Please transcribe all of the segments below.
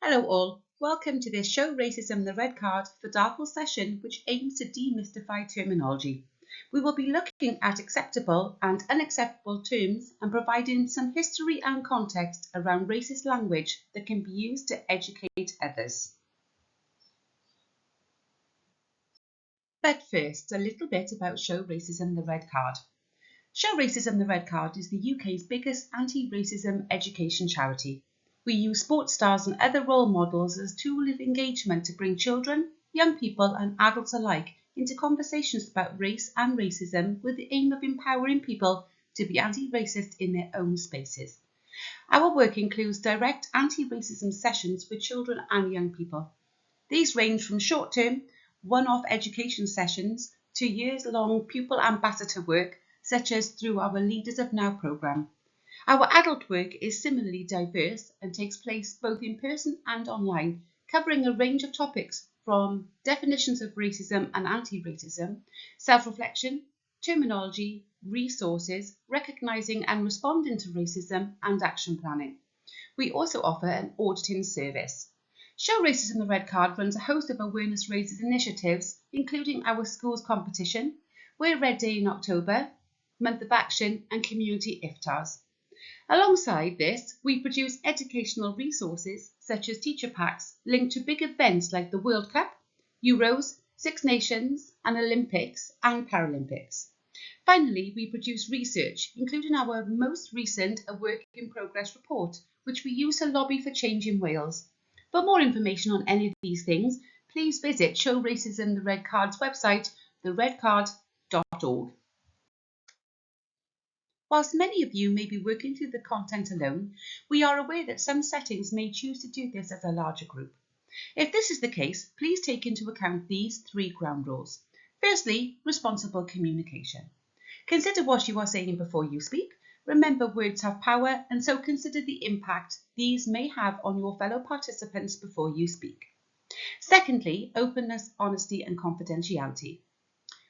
Hello all, welcome to this Show Racism the Red Card for DARPL session which aims to demystify terminology. We will be looking at acceptable and unacceptable terms and providing some history and context around racist language that can be used to educate others. But first, a little bit about Show Racism the Red Card. Show Racism the Red Card is the UK's biggest anti-racism education charity. We use sports stars and other role models as a tool of engagement to bring children, young people and adults alike into conversations about race and racism with the aim of empowering people to be anti-racist in their own spaces. Our work includes direct anti-racism sessions with children and young people. These range from short-term, one-off education sessions to years-long pupil ambassador work such as through our Leaders of Now programme. Our adult work is similarly diverse and takes place both in person and online, covering a range of topics from definitions of racism and anti-racism, self-reflection, terminology, resources, recognising and responding to racism and action planning. We also offer an auditing service. Show Racism the Red Card runs a host of awareness raisers initiatives, including our schools competition, Wear Red Day in October, Month of Action and community iftars. Alongside this, we produce educational resources such as teacher packs linked to big events like the World Cup, Euros, Six Nations and Olympics and Paralympics. Finally, we produce research, including our most recent A Work in Progress report, which we use to lobby for change in Wales. For more information on any of these things, please visit Show Racism the Red Card's website, theredcard.org. Whilst many of you may be working through the content alone, we are aware that some settings may choose to do this as a larger group. If this is the case, please take into account these 3 ground rules. Firstly, responsible communication. Consider what you are saying before you speak. Remember, words have power, and so consider the impact these may have on your fellow participants before you speak. Secondly, openness, honesty and confidentiality.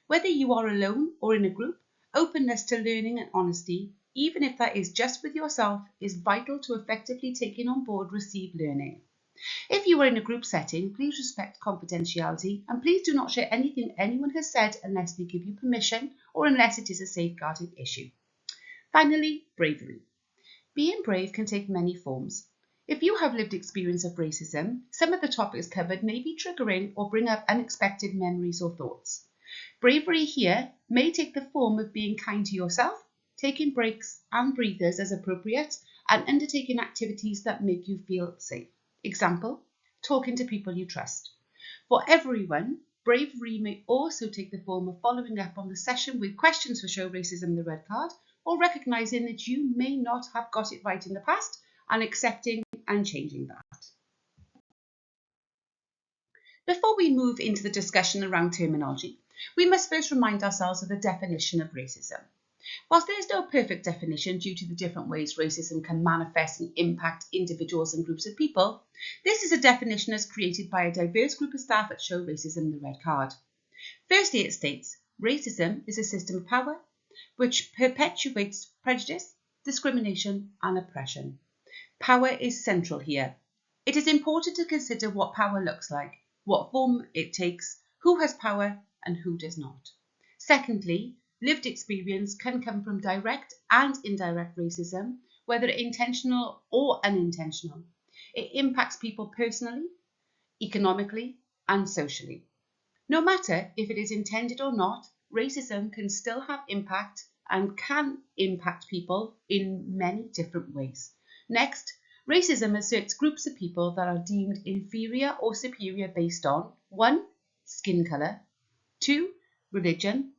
Whether you are alone or in a group, openness to learning and honesty, even if that is just with yourself, is vital to effectively taking on board received learning. If you are in a group setting, please respect confidentiality and please do not share anything anyone has said unless they give you permission or unless it is a safeguarded issue. Finally, bravery. Being brave can take many forms. If you have lived experience of racism, some of the topics covered may be triggering or bring up unexpected memories or thoughts. Bravery here may take the form of being kind to yourself, taking breaks and breathers as appropriate, and undertaking activities that make you feel safe. Example, talking to people you trust. For everyone, bravery may also take the form of following up on the session with questions for Show Racism the Red Card, or recognising that you may not have got it right in the past and accepting and changing that. Before we move into the discussion around terminology, we must first remind ourselves of the definition of racism. Whilst there is no perfect definition due to the different ways racism can manifest and impact individuals and groups of people, this is a definition as created by a diverse group of staff at Show Racism the Red Card. Firstly, it states, racism is a system of power which perpetuates prejudice, discrimination and oppression. Power is central here. It is important to consider what power looks like, what form it takes, who has power and who does not. Secondly, lived experience can come from direct and indirect racism, whether intentional or unintentional. It impacts people personally, economically, and socially. No matter if it is intended or not, racism can still have impact and can impact people in many different ways. Next, racism asserts groups of people that are deemed inferior or superior based on 1. Skin colour, 2. Religion,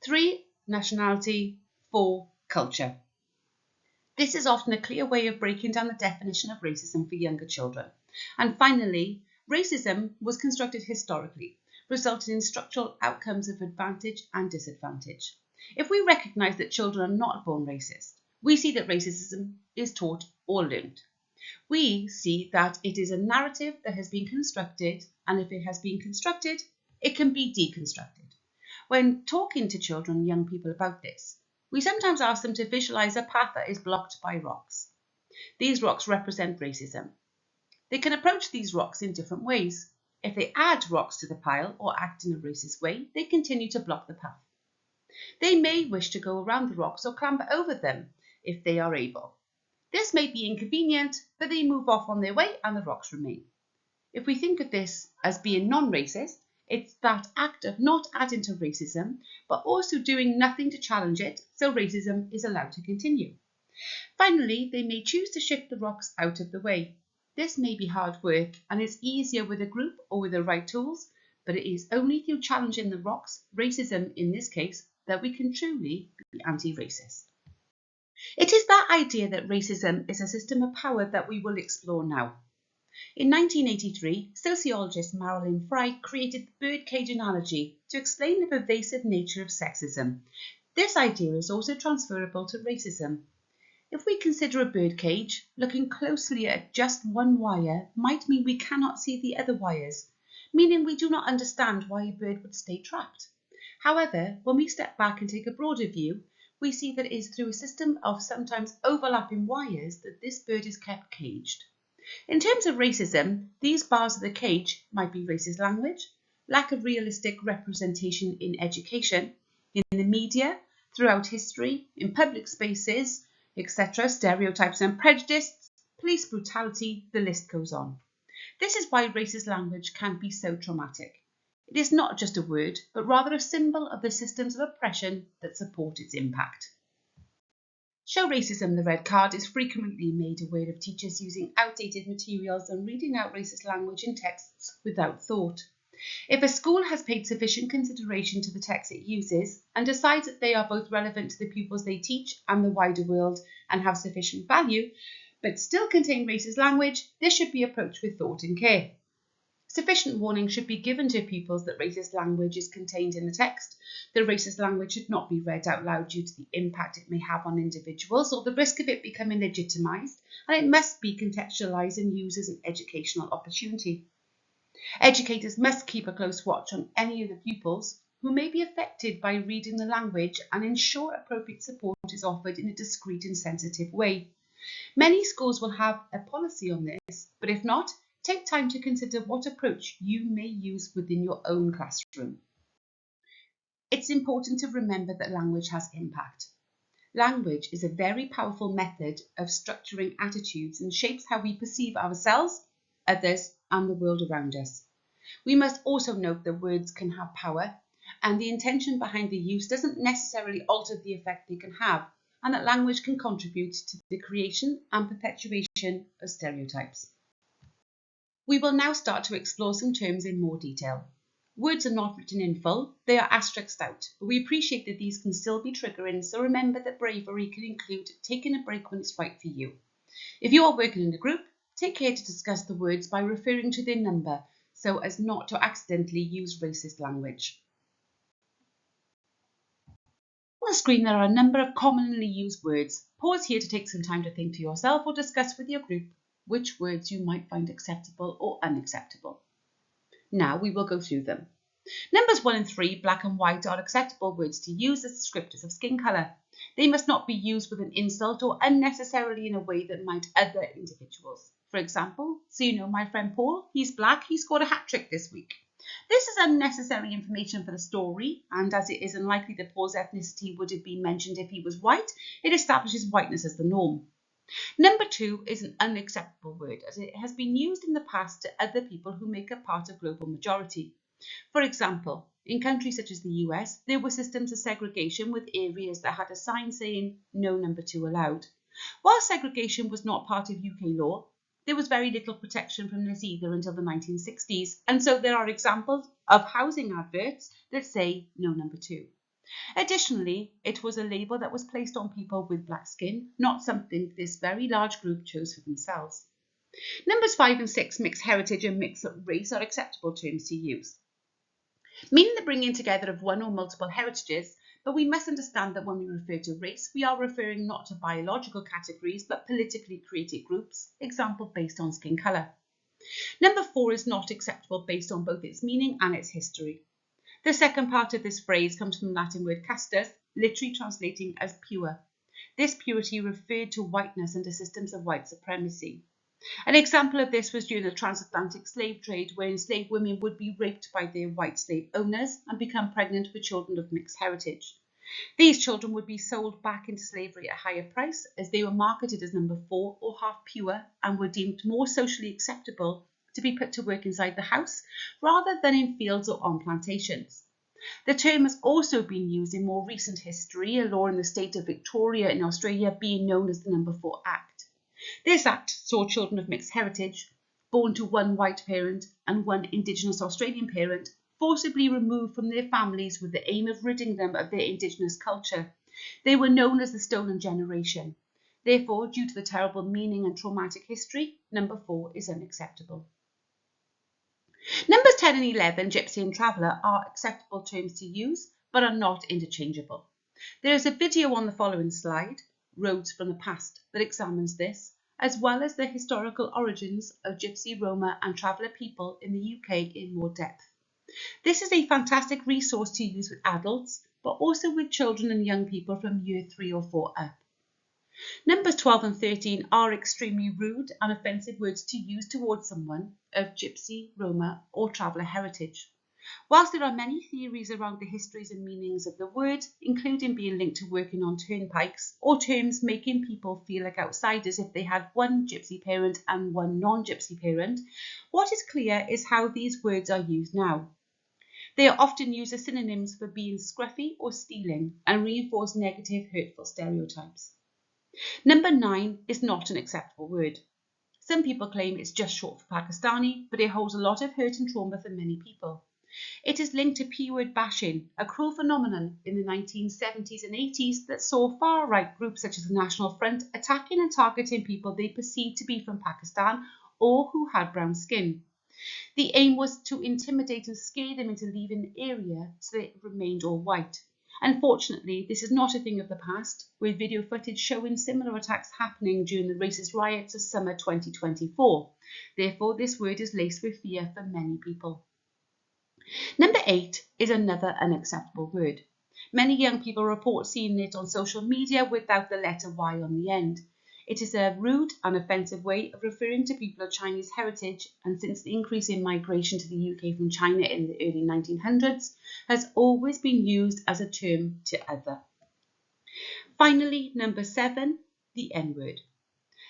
3. Nationality, 4. Culture. This is often a clear way of breaking down the definition of racism for younger children. And finally, racism was constructed historically, resulting in structural outcomes of advantage and disadvantage. If we recognise that children are not born racist, we see that racism is taught or learned. We see that it is a narrative that has been constructed, and if it has been constructed, it can be deconstructed. When talking to children and young people about this, we sometimes ask them to visualise a path that is blocked by rocks. These rocks represent racism. They can approach these rocks in different ways. If they add rocks to the pile or act in a racist way, they continue to block the path. They may wish to go around the rocks or clamber over them if they are able. This may be inconvenient, but they move off on their way and the rocks remain. If we think of this as being non-racist, it's that act of not adding to racism, but also doing nothing to challenge it, so racism is allowed to continue. Finally, they may choose to shift the rocks out of the way. This may be hard work and is easier with a group or with the right tools, but it is only through challenging the rocks, racism in this case, that we can truly be anti-racist. It is that idea that racism is a system of power that we will explore now. In 1983, sociologist Marilyn Frye created the birdcage analogy to explain the pervasive nature of sexism. This idea is also transferable to racism. If we consider a birdcage, looking closely at just one wire might mean we cannot see the other wires, meaning we do not understand why a bird would stay trapped. However, when we step back and take a broader view, we see that it is through a system of sometimes overlapping wires that this bird is kept caged. In terms of racism, these bars of the cage might be racist language, lack of realistic representation in education, in the media, throughout history, in public spaces, etc., stereotypes and prejudice, police brutality, the list goes on. This is why racist language can be so traumatic. It is not just a word, but rather a symbol of the systems of oppression that support its impact. Show Racism the Red Card is frequently made aware of teachers using outdated materials and reading out racist language in texts without thought. If a school has paid sufficient consideration to the texts it uses and decides that they are both relevant to the pupils they teach and the wider world and have sufficient value, but still contain racist language, this should be approached with thought and care. Sufficient warning should be given to pupils that racist language is contained in the text. The racist language should not be read out loud due to the impact it may have on individuals or the risk of it becoming legitimised, and it must be contextualised and used as an educational opportunity. Educators must keep a close watch on any of the pupils who may be affected by reading the language and ensure appropriate support is offered in a discreet and sensitive way. Many schools will have a policy on this, but if not, take time to consider what approach you may use within your own classroom. It's important to remember that language has impact. Language is a very powerful method of structuring attitudes and shapes how we perceive ourselves, others, and the world around us. We must also note that words can have power, and the intention behind the use doesn't necessarily alter the effect they can have, and that language can contribute to the creation and perpetuation of stereotypes. We will now start to explore some terms in more detail. Words are not written in full, they are asterisked out, but we appreciate that these can still be triggering, so remember that bravery can include taking a break when it's right for you. If you are working in a group, take care to discuss the words by referring to their number so as not to accidentally use racist language. On the screen there are a number of commonly used words. Pause here to take some time to think for yourself or discuss with your group which words you might find acceptable or unacceptable. Now we will go through them. Numbers 1 and 3, black and white, are acceptable words to use as descriptors of skin colour. They must not be used with an insult or unnecessarily in a way that might other individuals. For example, so you know my friend Paul, he's black, he scored a hat-trick this week. This is unnecessary information for the story, and as it is unlikely that Paul's ethnicity would have been mentioned if he was white, it establishes whiteness as the norm. Number 2 is an unacceptable word, as it has been used in the past to other people who make up part of global majority. For example, in countries such as the US, there were systems of segregation with areas that had a sign saying no number 2 allowed. While segregation was not part of UK law, there was very little protection from this either until the 1960s, and so there are examples of housing adverts that say no number 2. Additionally, it was a label that was placed on people with black skin, not something this very large group chose for themselves. Numbers 5 and 6, mixed heritage and mixed race, are acceptable terms to use, meaning the bringing together of one or multiple heritages, but we must understand that when we refer to race, we are referring not to biological categories, but politically created groups, example based on skin colour. Number 4 is not acceptable based on both its meaning and its history. The second part of this phrase comes from the Latin word castus, literally translating as pure. This purity referred to whiteness under systems of white supremacy. An example of this was during the transatlantic slave trade, where enslaved women would be raped by their white slave owners and become pregnant with children of mixed heritage. These children would be sold back into slavery at a higher price, as they were marketed as number 4 or half pure and were deemed more socially acceptable to be put to work inside the house rather than in fields or on plantations. The term has also been used in more recent history, a law in the state of Victoria in Australia being known as the Number 4 Act. This act saw children of mixed heritage, born to one white parent and one Indigenous Australian parent, forcibly removed from their families with the aim of ridding them of their Indigenous culture. They were known as the Stolen Generation. Therefore, due to the terrible meaning and traumatic history, number 4 is unacceptable. Numbers 10 and 11, Gypsy and Traveller, are acceptable terms to use, but are not interchangeable. There is a video on the following slide, Roads from the Past, that examines this, as well as the historical origins of Gypsy, Roma and Traveller people in the UK in more depth. This is a fantastic resource to use with adults, but also with children and young people from year 3 or 4 up. Numbers 12 and 13 are extremely rude and offensive words to use towards someone of Gypsy, Roma or Traveller heritage. Whilst there are many theories around the histories and meanings of the word, including being linked to working on turnpikes or terms making people feel like outsiders if they had one Gypsy parent and one non-Gypsy parent, what is clear is how these words are used now. They are often used as synonyms for being scruffy or stealing and reinforce negative, hurtful stereotypes. Number 9 is not an acceptable word. Some people claim it's just short for Pakistani, but it holds a lot of hurt and trauma for many people. It is linked to P-word bashing, a cruel phenomenon in the 1970s and 80s that saw far-right groups such as the National Front attacking and targeting people they perceived to be from Pakistan or who had brown skin. The aim was to intimidate and scare them into leaving the area so that it remained all white. Unfortunately, this is not a thing of the past, with video footage showing similar attacks happening during the racist riots of summer 2024. Therefore, this word is laced with fear for many people. Number 8 is another unacceptable word. Many young people report seeing it on social media without the letter Y on the end. It is a rude and offensive way of referring to people of Chinese heritage, and since the increase in migration to the UK from China in the early 1900s, has always been used as a term to other. Finally, number 7, the N-word.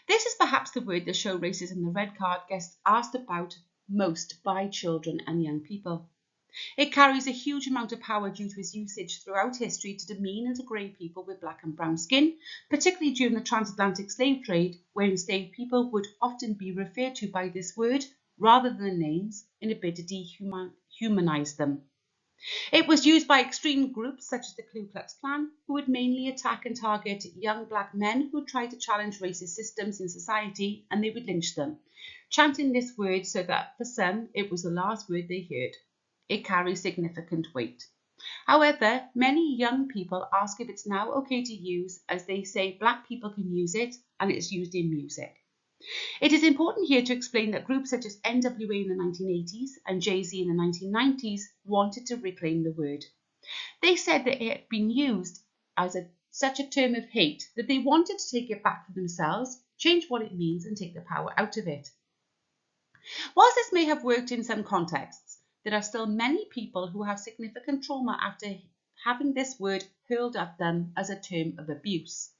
This is perhaps the word the show Races in the Red Card gets asked about most by children and young people. It carries a huge amount of power due to its usage throughout history to demean and degrade people with black and brown skin, particularly during the transatlantic slave trade, where enslaved people would often be referred to by this word rather than names in a bid to dehumanize them. It was used by extreme groups such as the Ku Klux Klan, who would mainly attack and target young black men who tried to challenge racist systems in society, and they would lynch them, chanting this word so that for some it was the last word they heard. It carries significant weight. However, many young people ask if it's now okay to use, as they say black people can use it and it's used in music. It is important here to explain that groups such as NWA in the 1980s and Jay-Z in the 1990s wanted to reclaim the word. They said that it had been used as such a term of hate that they wanted to take it back for themselves, change what it means and take the power out of it. Whilst this may have worked in some contexts, there are still many people who have significant trauma after having this word hurled at them as a term of abuse.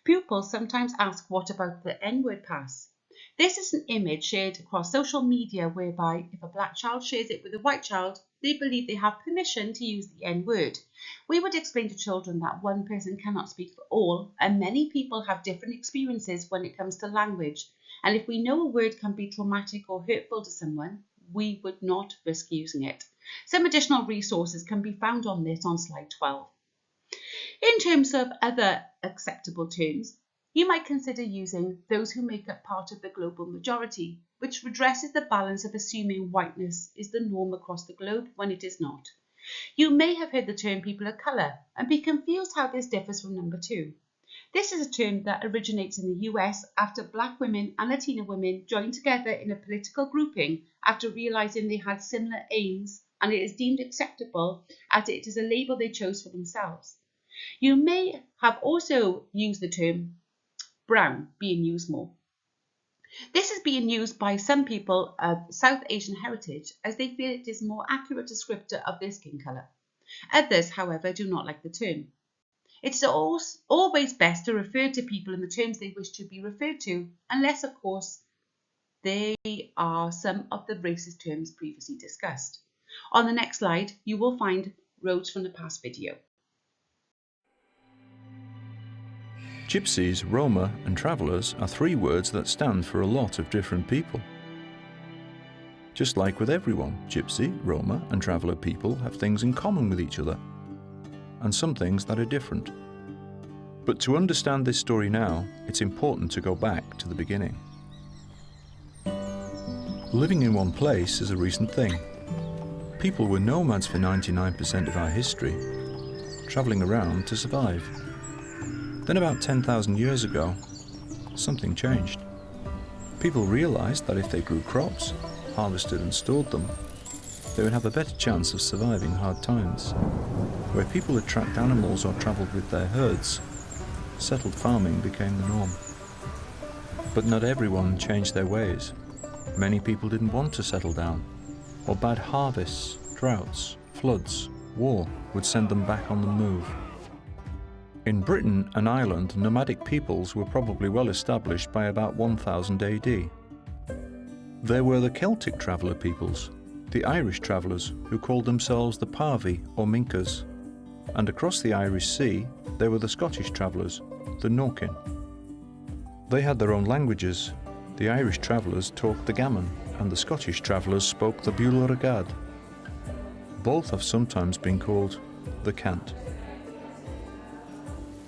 Pupils sometimes ask, what about the N-word pass? This is an image shared across social media whereby if a black child shares it with a white child, they believe they have permission to use the N-word. We would explain to children that one person cannot speak for all, and many people have different experiences when it comes to language. And if we know a word can be traumatic or hurtful to someone, we would not risk using it. Some additional resources can be found on this on slide 12. In terms of other acceptable terms, you might consider using those who make up part of the global majority, which redresses the balance of assuming whiteness is the norm across the globe when it is not. You may have heard the term people of colour and be confused how this differs from number 2. This is a term that originates in the US after black women and Latina women joined together in a political grouping after realising they had similar aims, and it is deemed acceptable as it is a label they chose for themselves. You may have also used the term brown being used more. This is being used by some people of South Asian heritage as they feel it is a more accurate descriptor of their skin colour. Others, however, do not like the term. It's always best to refer to people in the terms they wish to be referred to, unless, of course, they are some of the racist terms previously discussed. On the next slide, you will find roads from the past video. Gypsies, Roma and travellers are three words that stand for a lot of different people. Just like with everyone, Gypsy, Roma and traveller people have things in common with each other, and some things that are different. But to understand this story now, it's important to go back to the beginning. Living in one place is a recent thing. People were nomads for 99% of our history, travelling around to survive. Then about 10,000 years ago, something changed. People realised that if they grew crops, harvested and stored them, they would have a better chance of surviving hard times. Where people had tracked animals or travelled with their herds, settled farming became the norm. But not everyone changed their ways. Many people didn't want to settle down, or bad harvests, droughts, floods, war would send them back on the move. In Britain and Ireland, nomadic peoples were probably well established by about 1000 AD. There were the Celtic traveller peoples, the Irish travellers who called themselves the Parvi or Minkers, and across the Irish Sea there were the Scottish travellers, the Norkin. They had their own languages. The Irish travellers talked the Gammon and the Scottish travellers spoke the Bula Ragad. Both have sometimes been called the Cant.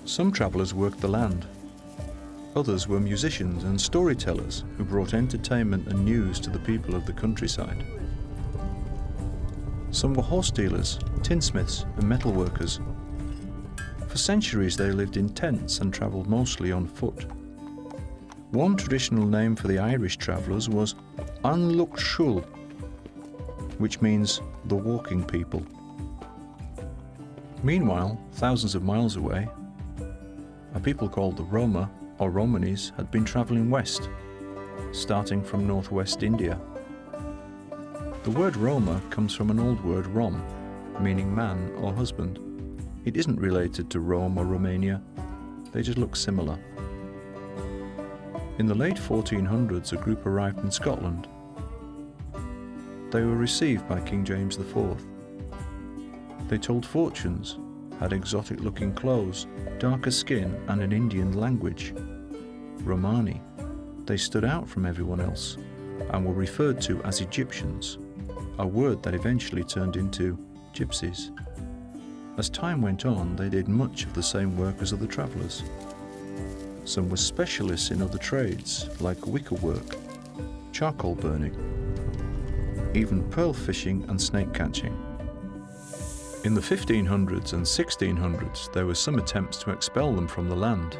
Some travellers worked the land. Others were musicians and storytellers who brought entertainment and news to the people of the countryside. Some were horse dealers, tinsmiths and metalworkers. For centuries they lived in tents and travelled mostly on foot. One traditional name for the Irish travellers was An Lucht Shul, which means the walking people. Meanwhile, thousands of miles away, a people called the Roma or Romanis had been travelling west, starting from northwest India. The word Roma comes from an old word Rom, meaning man or husband. It isn't related to Rome or Romania, they just look similar. In the late 1400s, a group arrived in Scotland. They were received by King James IV. They told fortunes, had exotic-looking clothes, darker skin and an Indian language, Romani. They stood out from everyone else and were referred to as Egyptians, a word that eventually turned into gypsies. As time went on, they did much of the same work as other travellers. Some were specialists in other trades, like wickerwork, charcoal burning, even pearl fishing and snake catching. In the 1500s and 1600s, there were some attempts to expel them from the land.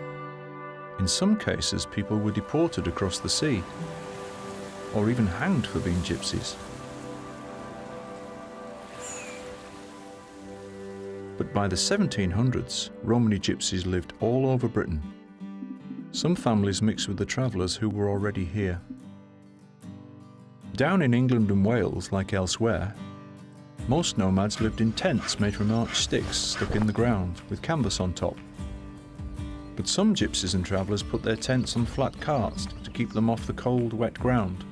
In some cases, people were deported across the sea, or even hanged for being gypsies. But by the 1700s, Romani gypsies lived all over Britain. Some families mixed with the travellers who were already here. Down in England and Wales, like elsewhere, most nomads lived in tents made from arched sticks stuck in the ground with canvas on top. But some gypsies and travellers put their tents on flat carts to keep them off the cold, wet ground.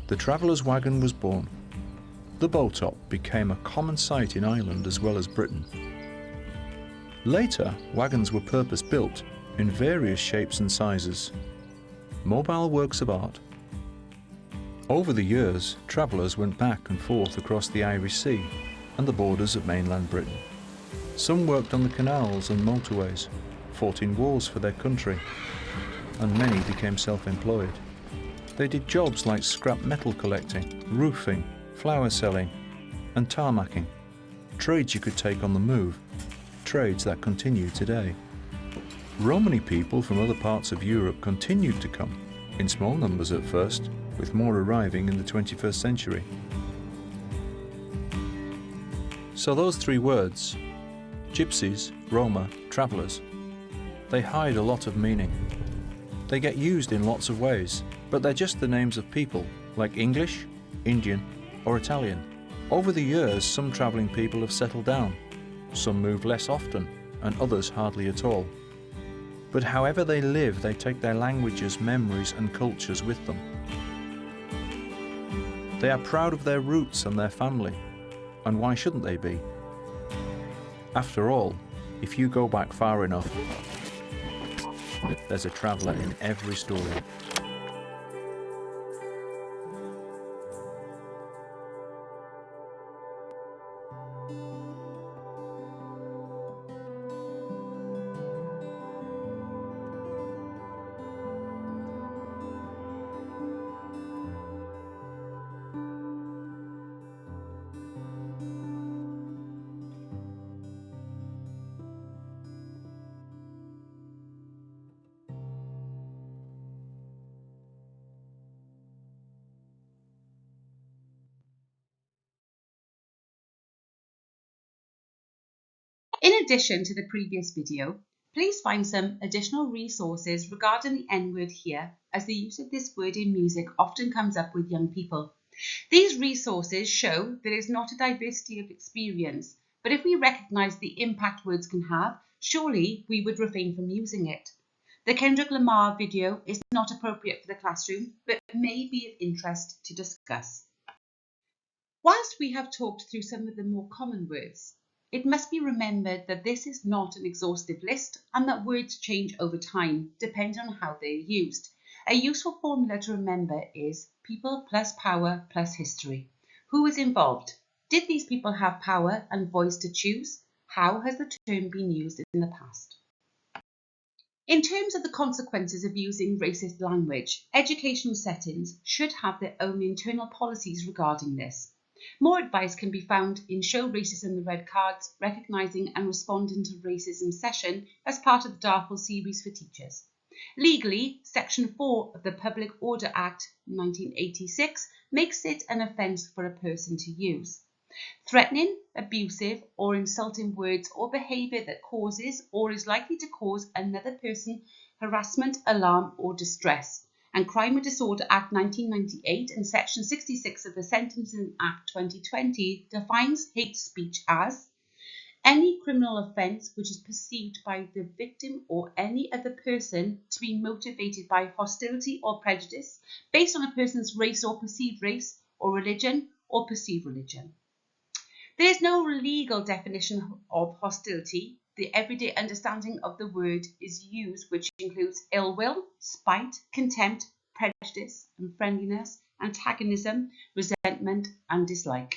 The traveller's wagon was born. The bow-top became a common sight in Ireland as well as Britain. Later, wagons were purpose-built in various shapes and sizes, mobile works of art. Over the years, travellers went back and forth across the Irish Sea and the borders of mainland Britain. Some worked on the canals and motorways, fought in wars for their country, and many became self-employed. They did jobs like scrap metal collecting, roofing, flower selling, and tarmacking, trades you could take on the move, trades that continue today. Romani people from other parts of Europe continued to come, in small numbers at first, with more arriving in the 21st century. So those three words, gypsies, Roma, travellers, they hide a lot of meaning. They get used in lots of ways, But they're just the names of people, like English, Indian, or Italian. Over the years, some travelling people have settled down. Some move less often, and others hardly at all. But however they live, they take their languages, memories, and cultures with them. They are proud of their roots and their family, and why shouldn't they be? After all, if you go back far enough, there's a traveller in every story. In addition to the previous video, please find some additional resources regarding the N-word here, as the use of this word in music often comes up with young people. These resources show there is not a diversity of experience, but if we recognise the impact words can have, surely we would refrain from using it. The Kendrick Lamar video is not appropriate for the classroom, but may be of interest to discuss. Whilst we have talked through some of the more common words, it must be remembered that this is not an exhaustive list and that words change over time, depending on how they are used. A useful formula to remember is people plus power plus history. Who is involved? Did these people have power and voice to choose? How has the term been used in the past? In terms of the consequences of using racist language, educational settings should have their own internal policies regarding this. More advice can be found in Show Racism the Red Cards, Recognising and Responding to Racism session as part of the DARPL series for teachers. Legally, Section 4 of the Public Order Act 1986 makes it an offence for a person to use threatening, abusive or insulting words or behaviour that causes or is likely to cause another person harassment, alarm or distress. And Crime and Disorder Act 1998 and Section 66 of the Sentencing Act 2020 defines hate speech as any criminal offence which is perceived by the victim or any other person to be motivated by hostility or prejudice based on a person's race or perceived race or religion or perceived religion. There is no legal definition of hostility. The everyday understanding of the word is used, which includes ill will, spite, contempt, prejudice, unfriendliness, antagonism, resentment, and dislike.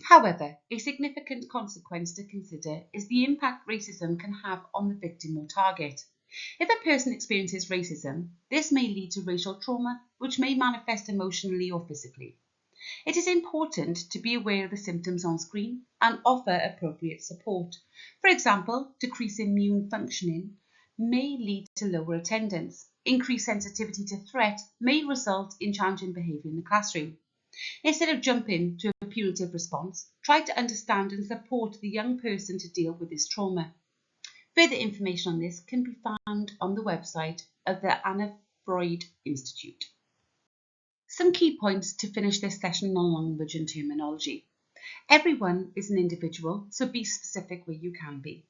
However, a significant consequence to consider is the impact racism can have on the victim or target. If a person experiences racism, this may lead to racial trauma, which may manifest emotionally or physically. It is important to be aware of the symptoms on screen and offer appropriate support. For example, decreased immune functioning may lead to lower attendance. Increased sensitivity to threat may result in challenging behaviour in the classroom. Instead of jumping to a punitive response, try to understand and support the young person to deal with this trauma. Further information on this can be found on the website of the Anna Freud Institute. Some key points to finish this session on language and terminology. Everyone is an individual, so be specific where you can be.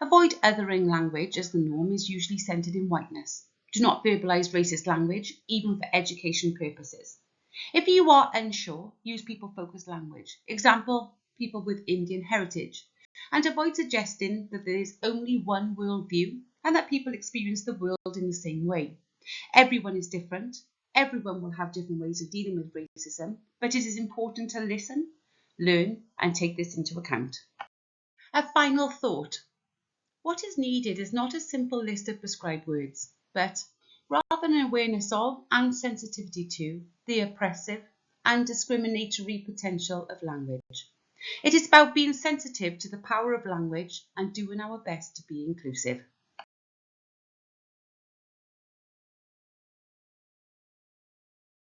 Avoid othering language, as the norm is usually centred in whiteness. Do not verbalise racist language, even for education purposes. If you are unsure, use people-focused language. Example, people with Indian heritage. And avoid suggesting that there is only one worldview and that people experience the world in the same way. Everyone is different. Everyone will have different ways of dealing with racism, but it is important to listen, learn, and take this into account. A final thought. What is needed is not a simple list of prescribed words, but rather an awareness of and sensitivity to the oppressive and discriminatory potential of language. It is about being sensitive to the power of language and doing our best to be inclusive.